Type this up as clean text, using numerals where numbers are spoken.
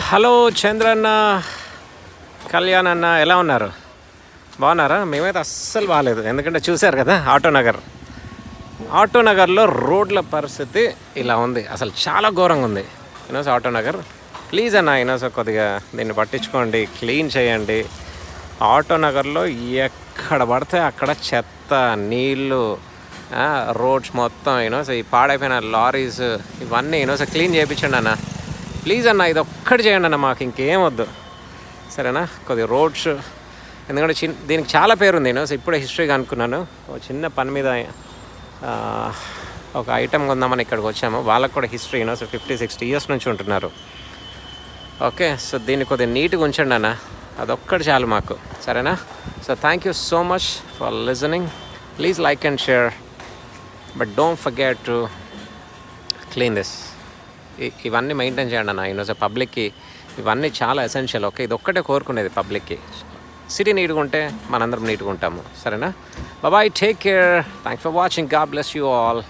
Hello Chandranna, Kalyan అన్న, ఎలా ఉన్నారు? బాగున్నారా? మేమైతే అస్సలు బాగాలేదు. ఎందుకంటే చూశారు కదా ఆటోనగర్లో రోడ్ల పరిస్థితి ఇలా ఉంది. అసలు చాలా ఘోరంగా ఉంది ఆటోనగర్. ప్లీజ్ అన్న కొద్దిగా దీన్ని పట్టించుకోండి, క్లీన్ చేయండి. ఆటోనగర్లో ఎక్కడ పడితే అక్కడ చెత్త, నీళ్ళు, రోడ్స్ మొత్తం ఈ పాడైపోయిన లారీస్ ఇవన్నీ క్లీన్ చేయించండి అన్న. ప్లీజ్ అన్న, ఇది ఒక్కటి చేయండి అన్న, మాకు ఇంకేం వద్దు, సరేనా? కొద్దిగా రోడ్స్, ఎందుకంటే దీనికి చాలా పేరు ఉంది. ఇప్పుడే హిస్టరీగా అనుకున్నాను. ఒక చిన్న పని మీద ఒక ఐటమ్ కొందామని ఇక్కడికి వచ్చాము. వాళ్ళకు కూడా హిస్టరీ 50-60 years నుంచి ఉంటున్నారు. ఓకే, సో దీన్ని కొద్దిగా నీట్గా ఉంచండి అన్న, అదొక్కటి చాలు మాకు, సరేనా? So thank you so much for listening. Please like and share, but don't forget to clean this. ఇవన్నీ మెయింటైన్ చేయండి అన్న. పబ్లిక్కి ఇవన్నీ చాలా ఎసెన్షియల్. ఓకే, ఇది ఒక్కటే కోరుకునేది పబ్లిక్కి. సిటీ నీట్గా ఉంటే మనందరం నీట్గా ఉంటాము, సరేనా? Bye, take care, thanks for watching, God bless you all.